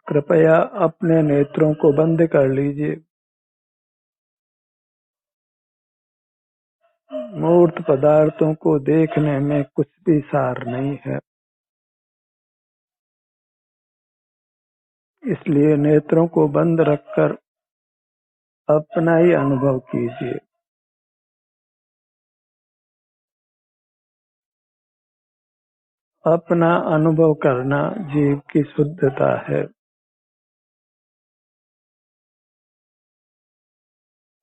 कृपया अपने नेत्रों को बंद कर लीजिए। मूर्त पदार्थों को देखने में कुछ भी सार नहीं है, इसलिए नेत्रों को बंद रखकर अपना ही अनुभव कीजिए। अपना अनुभव करना जीव की शुद्धता है।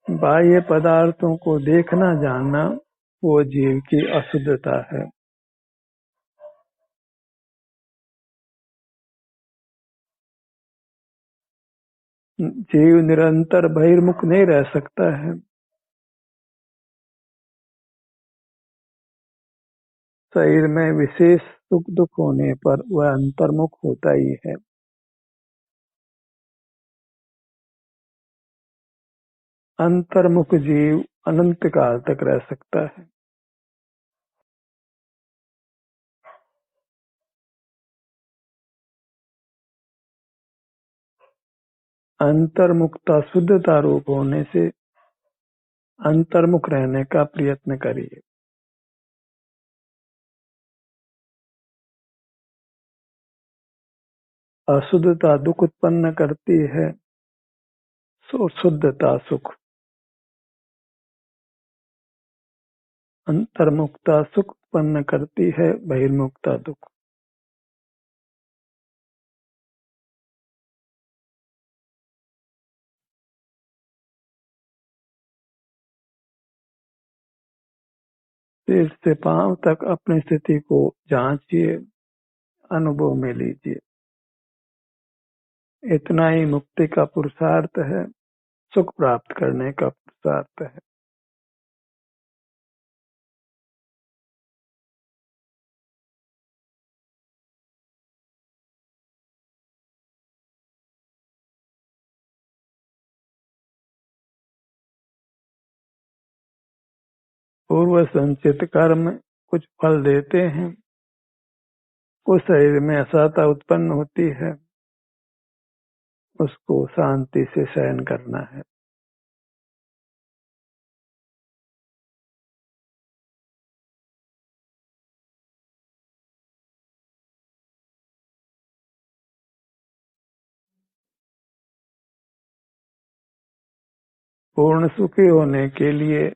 बाह्य पदार्थों को देखना जानना वो जीव की अशुद्धता है। जीव निरंतर बहिर्मुख नहीं रह सकता है। शरीर में विशेष सुख दुख होने पर वह अंतर्मुख होता ही है। अंतर्मुख जीव अनंत काल तक रह सकता है। अंतर्मुखता शुद्धता रूप होने से अंतर्मुख रहने का प्रयत्न करिए। अशुद्धता दुख उत्पन्न करती है, शुद्धता सुख। अंतर्मुखता सुख उत्पन्न करती है, बहिर्मुखता दुख। सिर से पांव तक अपनी स्थिति को जांचिए, अनुभव में लीजिए। इतना ही मुक्ति का पुरुषार्थ है, सुख प्राप्त करने का पुरुषार्थ है। पूर्व संचित कर्म कुछ फल देते हैं। उस शरीर में असहता उत्पन्न होती है, उसको शांति से सहन करना है। पूर्ण सुखी होने के लिए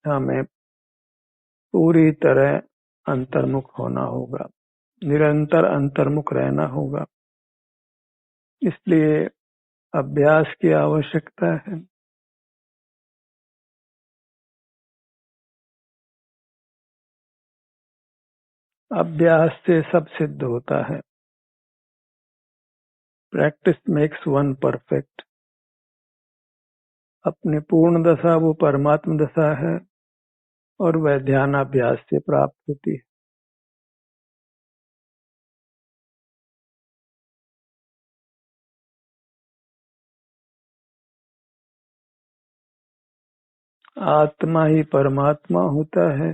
हमें पूरी तरह अंतर्मुख होना होगा, निरंतर अंतर्मुख रहना होगा। इसलिए अभ्यास की आवश्यकता है। अभ्यास से सब सिद्ध होता है। Practice makes one perfect. अपनी पूर्ण दशा वो परमात्म दशा है और वह ध्यानाभ्यास से प्राप्त होती है। आत्मा ही परमात्मा होता है।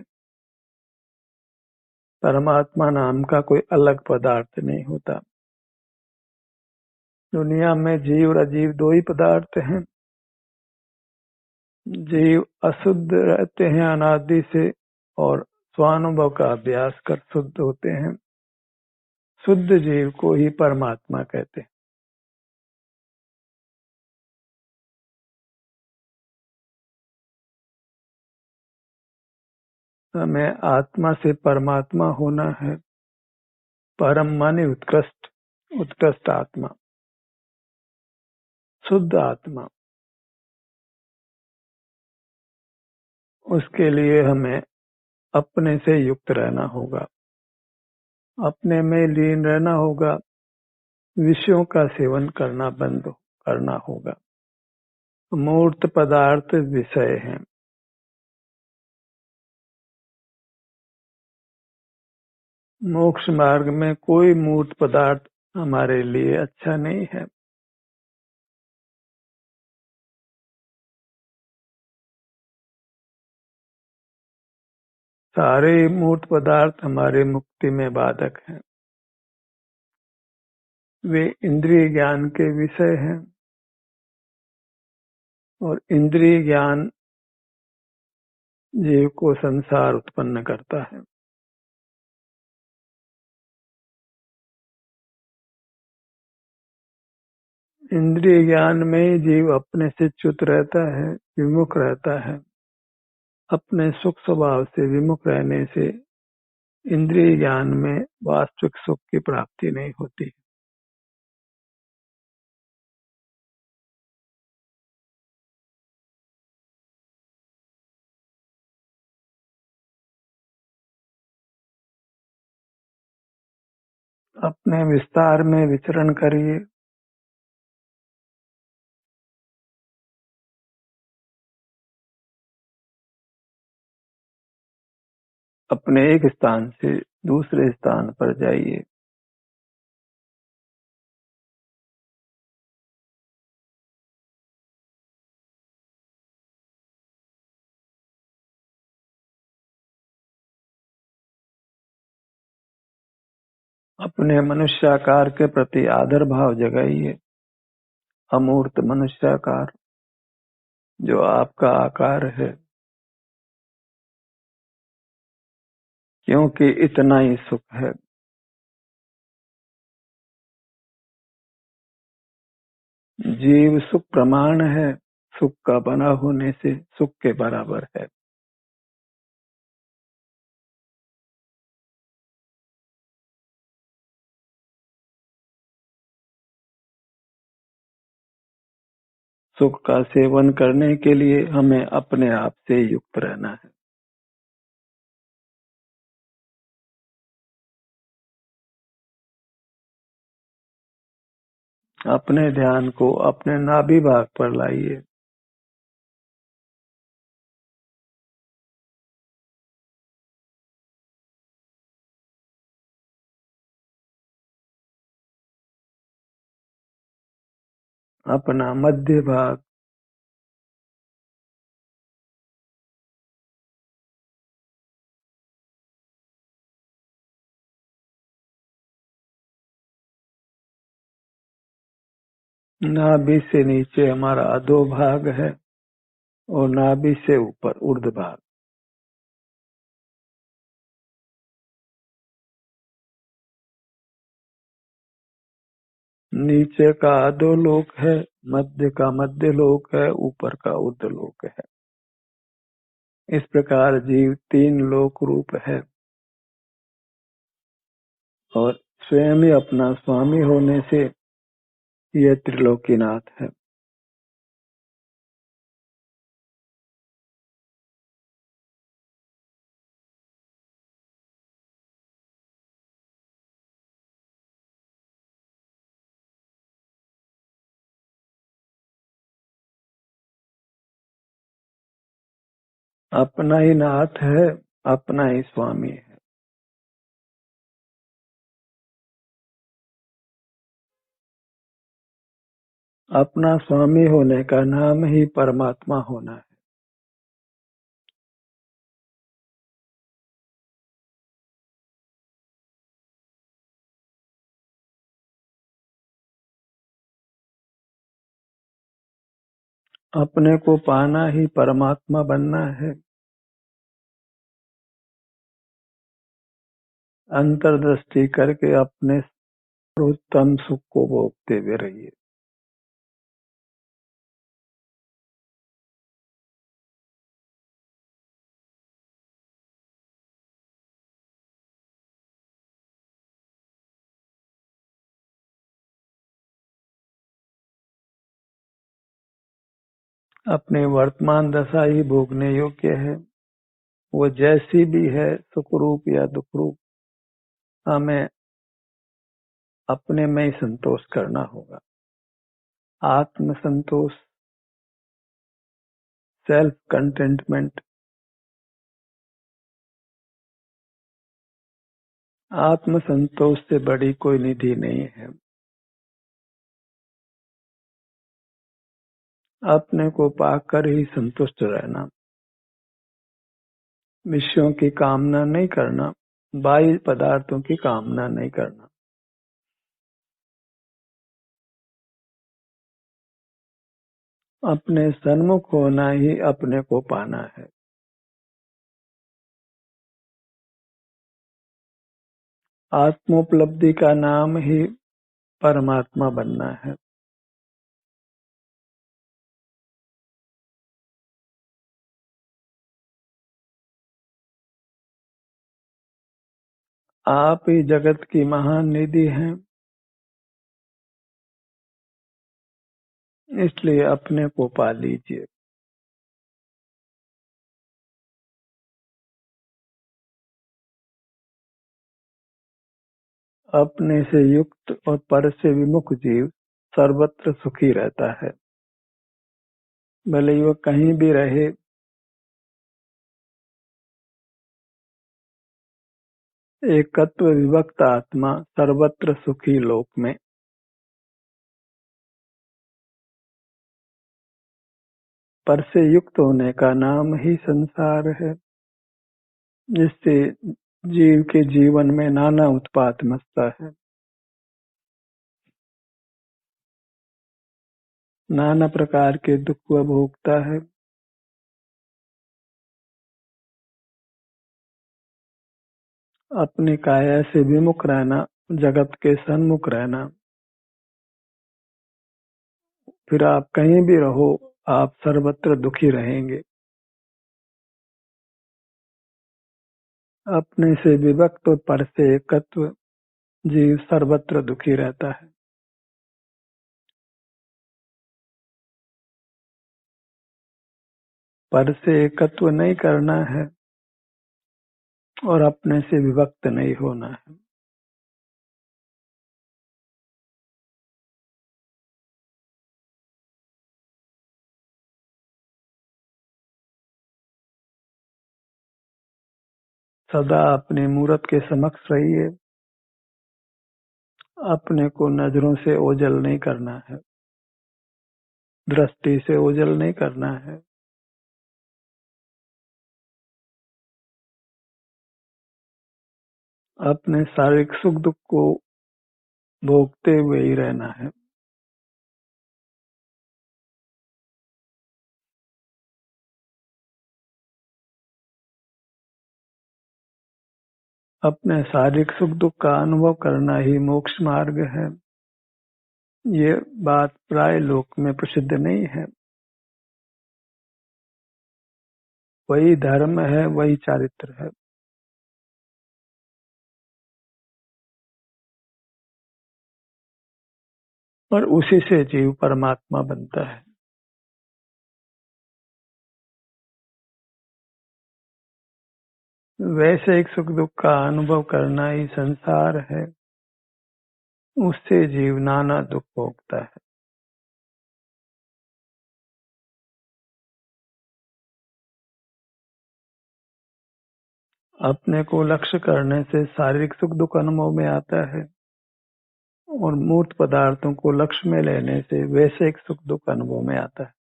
परमात्मा नाम का कोई अलग पदार्थ नहीं होता। दुनिया में जीव और अजीव दो ही पदार्थ हैं। जीव अशुद्ध रहते हैं अनादि से और स्वानुभव का अभ्यास कर शुद्ध होते हैं। शुद्ध जीव को ही परमात्मा कहते हैं। हमें आत्मा से परमात्मा होना है। परम माने उत्कृष्ट, उत्कृष्ट आत्मा, शुद्ध आत्मा। उसके लिए हमें अपने से युक्त रहना होगा, अपने में लीन रहना होगा, विषयों का सेवन करना बंद करना होगा। मूर्त पदार्थ विषय हैं। मोक्ष मार्ग में कोई मूर्त पदार्थ हमारे लिए अच्छा नहीं है। सारे मूर्त पदार्थ हमारे मुक्ति में बाधक हैं। वे इंद्रिय ज्ञान के विषय हैं और इंद्रिय ज्ञान जीव को संसार उत्पन्न करता है। इंद्रिय ज्ञान में जीव अपने से च्युत रहता है, विमुख रहता है। अपने सुख स्वभाव से विमुख रहने से इंद्रिय ज्ञान में वास्तविक सुख की प्राप्ति नहीं होती। अपने विस्तार में विचरण करिए। अपने एक स्थान से दूसरे स्थान पर जाइए। अपने मनुष्याकार के प्रति आदर भाव जगाइए। अमूर्त मनुष्याकार जो आपका आकार है, क्योंकि इतना ही सुख है। जीव सुख प्रमाण है, सुख का बना होने से सुख के बराबर है। सुख का सेवन करने के लिए हमें अपने आप से युक्त रहना है। अपने ध्यान को अपने नाभि भाग पर लाइए। अपना मध्य भाग, नाभि से नीचे हमारा अधो भाग है और नाभि से ऊपर ऊर्ध्व भाग। नीचे का अधोलोक है, मध्य का मध्य लोक है, ऊपर का ऊर्ध्व लोक है। इस प्रकार जीव तीन लोक रूप है और स्वयं ही अपना स्वामी होने से यह त्रिलोकीनाथ है। अपना ही नाथ है, अपना ही स्वामी है। अपना स्वामी होने का नाम ही परमात्मा होना है। अपने को पाना ही परमात्मा बनना है। अंतर्दृष्टि करके अपने सर्वोत्तम सुख को भोगते हुए रहिए। अपनी वर्तमान दशा ही भोगने योग्य है। वो जैसी भी है, सुख रूप या दुख रूप, हमें अपने में ही संतोष करना होगा। आत्म संतोष, सेल्फ कंटेंटमेंट, आत्म संतोष से बड़ी कोई निधि नहीं है। अपने को पाकर ही संतुष्ट रहना, विषयों की कामना नहीं करना, बाह्य पदार्थों की कामना नहीं करना। अपने सन्मुख होना ही अपने को पाना है। आत्मोपलब्धि का नाम ही परमात्मा बनना है। आप ही जगत की महान निधि हैं, इसलिए अपने को पा लीजिए। अपने से युक्त और पर से विमुख जीव सर्वत्र सुखी रहता है। भले ही वह कहीं भी रहे, एकत्व विभक्त आत्मा सर्वत्र सुखी लोक में। पर से युक्त होने का नाम ही संसार है, जिससे जीव के जीवन में नाना उत्पात मचता है, नाना प्रकार के दुख वह भोगता है। अपनी काया से विमुख रहना, जगत के सन्मुख रहना, फिर आप कहीं भी रहो, आप सर्वत्र दुखी रहेंगे। अपने से विभक्त और पर से एकत्व जीव सर्वत्र दुखी रहता है। पर से एकत्व नहीं करना है और अपने से विभक्त नहीं होना है। सदा अपनी मूरत के समक्ष रहिए। अपने को नजरों से ओझल नहीं करना है, दृष्टि से ओझल नहीं करना है। अपने शारीरिक सुख दुख को भोगते हुए ही रहना है। अपने शारीरिक सुख दुख का अनुभव करना ही मोक्ष मार्ग है। ये बात प्राय लोक में प्रसिद्ध नहीं है। वही धर्म है, वही चारित्र है। और उसी से जीव परमात्मा बनता है। वैसे एक सुख दुख का अनुभव करना ही संसार है, उससे जीव नाना दुख भोगता है। अपने को लक्ष्य करने से शारीरिक सुख दुख अनुभव में आता है और मूर्त पदार्थों को लक्ष्य में लेने से वैसे सुख दुख अनुभव में आता है।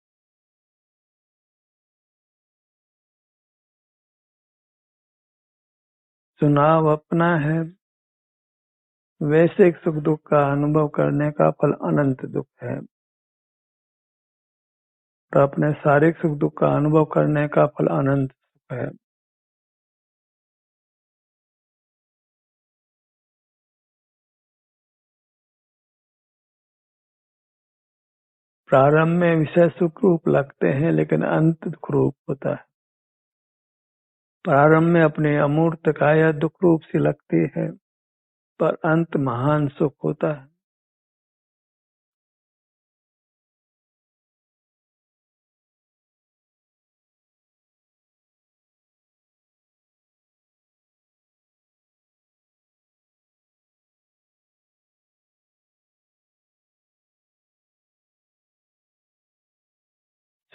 चुनाव अपना है। वैसे सुख दुख का अनुभव करने का फल अनंत दुख है, तो अपने शारीरिक सुख दुख का अनुभव करने का फल अनंत सुख है। प्रारंभ में विषय सुख रूप लगते हैं, लेकिन अंत दुख रूप होता है। प्रारंभ में अपने अमूर्त काया दुख रूप सी लगती है, पर अंत महान सुख होता है।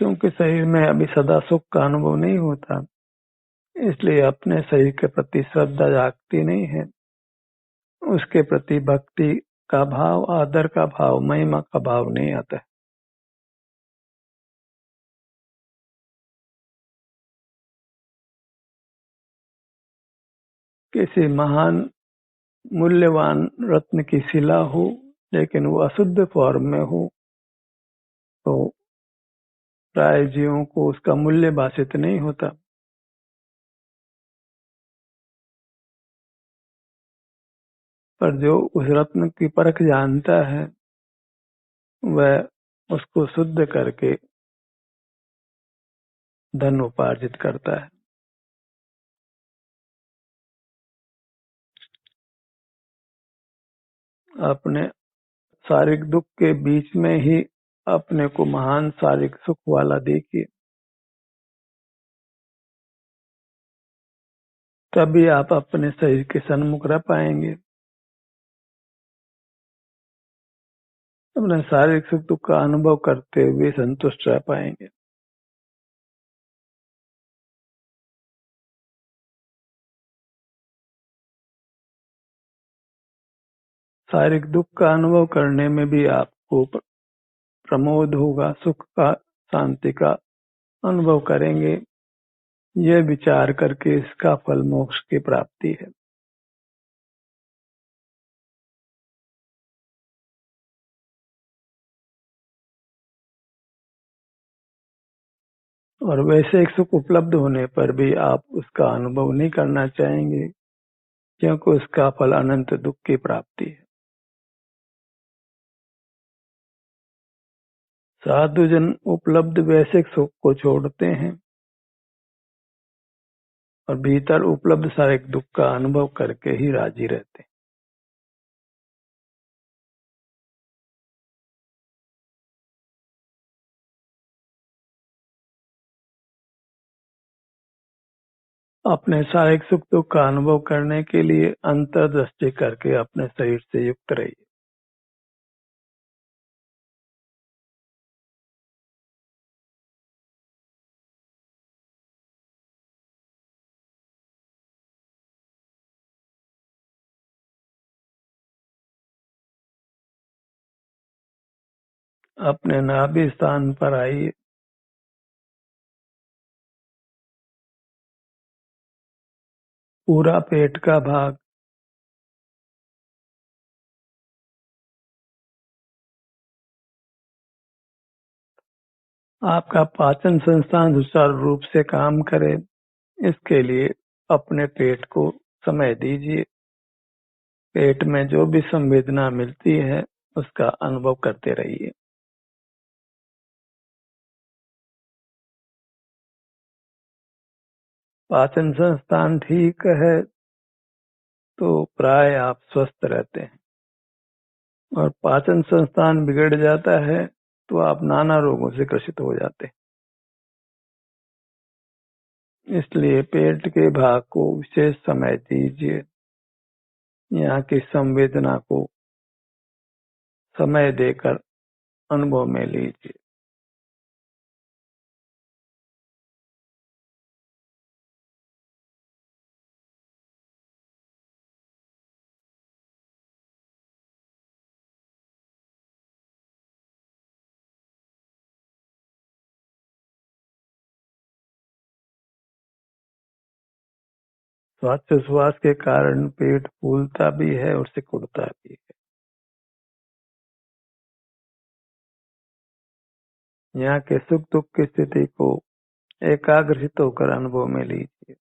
क्योंकि शरीर में अभी सदा सुख का अनुभव नहीं होता, इसलिए अपने शरीर के प्रति श्रद्धा जागती नहीं है। उसके प्रति भक्ति का भाव, आदर का भाव, महिमा का भाव नहीं आता है। किसी महान मूल्यवान रत्न की शिला हो, लेकिन वो अशुद्ध फॉर्म में हो, तो प्राय जीवों को उसका मूल्य भाषित नहीं होता। पर जो उस रत्न की परख जानता है वह उसको शुद्ध करके धन उपार्जित करता है। अपने शारीरिक दुख के बीच में ही अपने को महान शारीरिक सुख वाला देखिए, तभी आप अपने शरीर के सन्मुख रह पाएंगे। अपने शारीरिक सुख दुख का अनुभव करते हुए संतुष्ट रह पाएंगे। शारीरिक दुख का अनुभव करने में भी आपको प्रमोद होगा, सुख का, शांति का अनुभव करेंगे। यह विचार करके इसका फल मोक्ष की प्राप्ति है। और वैसे एक सुख उपलब्ध होने पर भी आप उसका अनुभव नहीं करना चाहेंगे, क्योंकि उसका फल अनंत दुख की प्राप्ति है। साधुजन उपलब्ध वैसे सुख को छोड़ते हैं और भीतर उपलब्ध शारीरिक दुख का अनुभव करके ही राजी रहते हैं। अपने शारीरिक सुख दुख का अनुभव करने के लिए अंतर्दृष्टि करके अपने शरीर से युक्त रहिए। अपने नाभि स्थान पर आइए। पूरा पेट का भाग, आपका पाचन संस्थान सुचारू रूप से काम करे, इसके लिए अपने पेट को समय दीजिए। पेट में जो भी संवेदना मिलती है उसका अनुभव करते रहिए। पाचन संस्थान ठीक है तो प्राय आप स्वस्थ रहते हैं, और पाचन संस्थान बिगड़ जाता है तो आप नाना रोगों से ग्रसित हो जाते हैं। इसलिए पेट के भाग को विशेष समय दीजिए, यहाँ की संवेदना को समय देकर अनुभव में लीजिए। श्वास के कारण पेट फूलता भी है और सिकुड़ता भी है। यहाँ के सुख दुख की स्थिति को एकाग्रचित होकर अनुभव में लीजिए।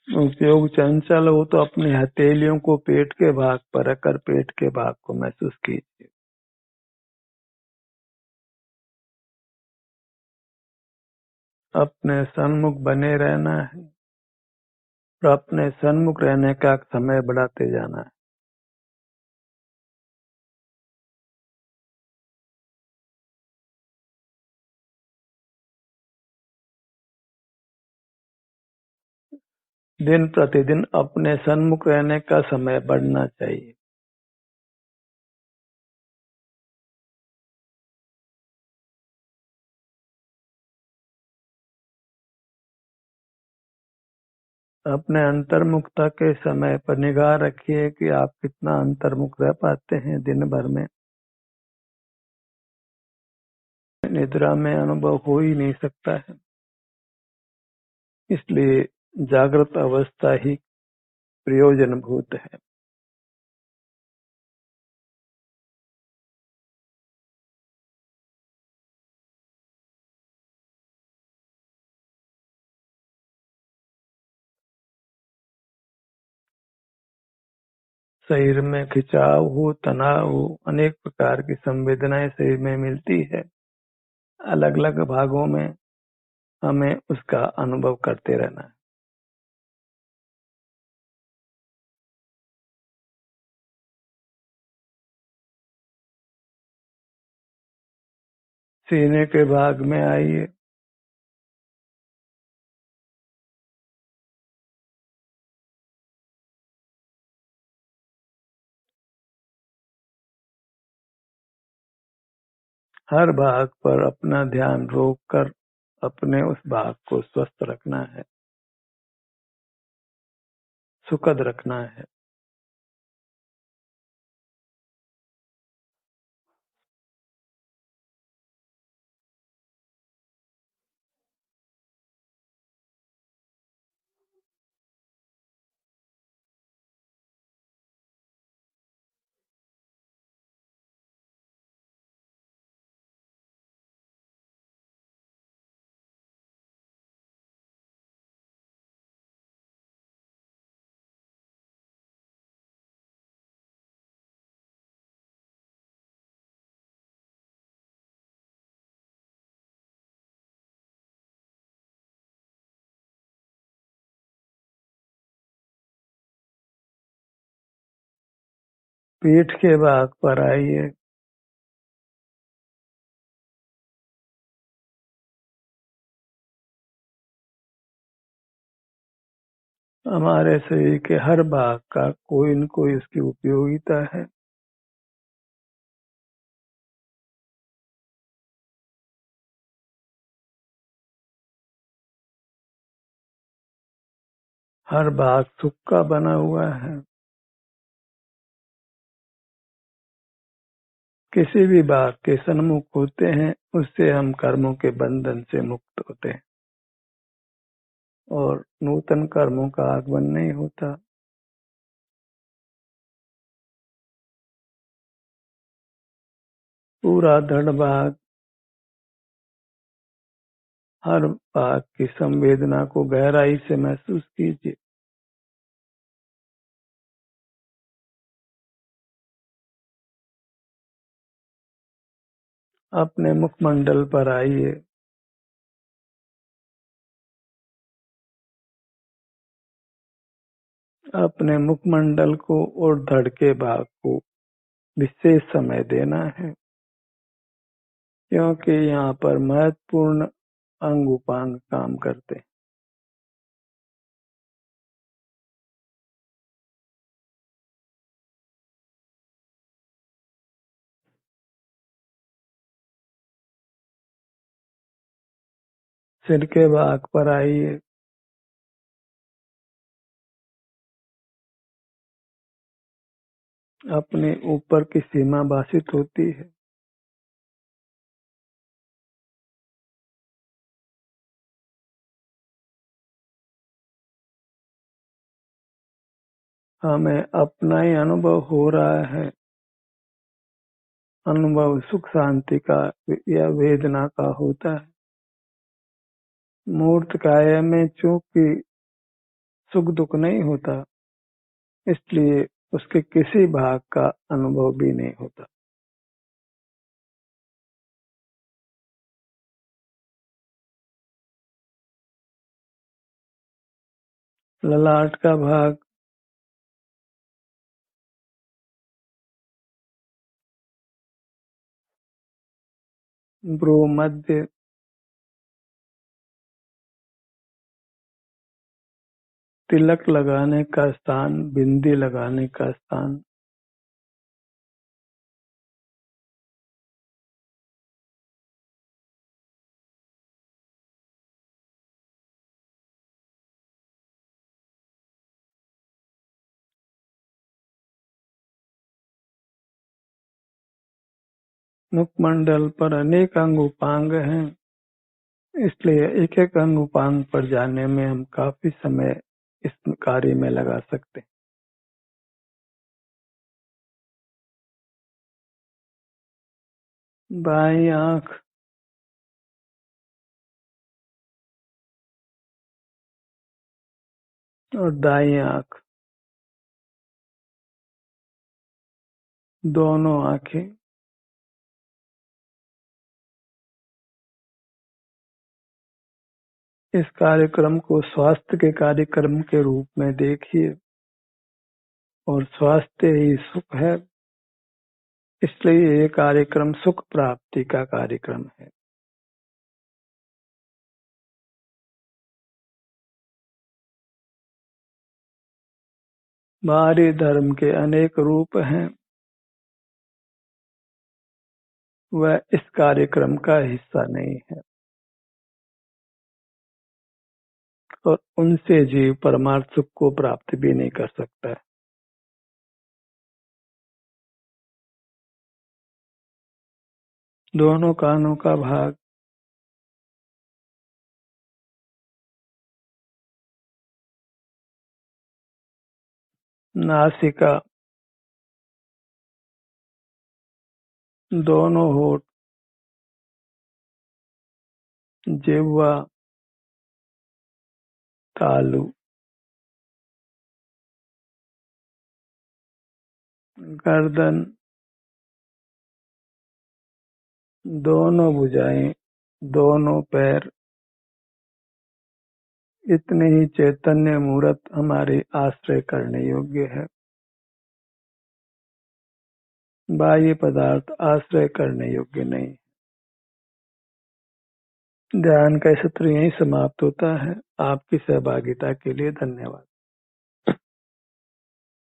उपयोग चंचल हो तो अपनी हथेलियों को पेट के भाग पर रखकर पेट के भाग को महसूस कीजिए। अपने सन्मुख बने रहना है और अपने सन्मुख रहने का समय बढ़ाते जाना है। दिन प्रतिदिन अपने सन्मुख रहने का समय बढ़ना चाहिए। अपने अंतर्मुखता के समय पर निगाह रखिए कि आप कितना अंतर्मुख रह पाते हैं दिन भर में। निद्रा में अनुभव हो ही नहीं सकता है। इसलिए जागृत अवस्था ही प्रयोजनभूत है। शरीर में खिंचाव हो, तनाव हो, अनेक प्रकार की संवेदनाएं शरीर में मिलती है। अलग अलग भागों में हमें उसका अनुभव करते रहना है। सीने के भाग में आइए, हर भाग पर अपना ध्यान रोककर अपने उस भाग को स्वस्थ रखना है, सुखद रखना है। पीठ के भाग पर आइए, हमारे शरीर के हर भाग का कोई न कोई उसकी उपयोगिता है। हर भाग सुख का बना हुआ है। किसी भी भाग के सन्मुख होते हैं, उससे हम कर्मों के बंधन से मुक्त होते हैं और नूतन कर्मों का आगमन नहीं होता। पूरा दृढ़ भाग, हर भाग की संवेदना को गहराई से महसूस कीजिए। अपने मुखमंडल पर आइए, अपने मुखमंडल को और धड़ के भाग को विशेष समय देना है, क्योंकि यहाँ पर महत्वपूर्ण अंग उपांग काम करते हैं। सिर के भाग पर आइए, अपने ऊपर की सीमा भाषित होती है। हमें अपना ही अनुभव हो रहा है। अनुभव सुख शांति का या वेदना का होता है। मूर्त काया में चूंकि सुख दुख नहीं होता, इसलिए उसके किसी भाग का अनुभव भी नहीं होता। ललाट का भाग, भ्रू मध्य, तिलक लगाने का स्थान, बिंदी लगाने का स्थान, मुखमंडल पर अनेक अंग उपांग हैं, इसलिए एक एक अंग उपांग पर जाने में हम काफी समय इस कार्य में लगा सकते हैं। बाईं आंख, और दाईं आंख, दोनों आंखें इस कार्यक्रम को स्वास्थ्य के कार्यक्रम के रूप में देखिए, और स्वास्थ्य ही सुख है, इसलिए ये कार्यक्रम सुख प्राप्ति का कार्यक्रम है। बाहरी धर्म के अनेक रूप हैं, वह इस कार्यक्रम का हिस्सा नहीं है, और उनसे जीव परमार्थ सुख को प्राप्त भी नहीं कर सकता है। दोनों कानों का भाग, नासिका, दोनों होठ, जिह्वा, तालु, गर्दन, दोनों भुजाएं, दोनों पैर, इतने ही चैतन्य मूर्त हमारे आश्रय करने योग्य है। बाह्य पदार्थ आश्रय करने योग्य नहीं। ध्यान का सत्र यहीं समाप्त होता है। आपकी सहभागिता के लिए धन्यवाद।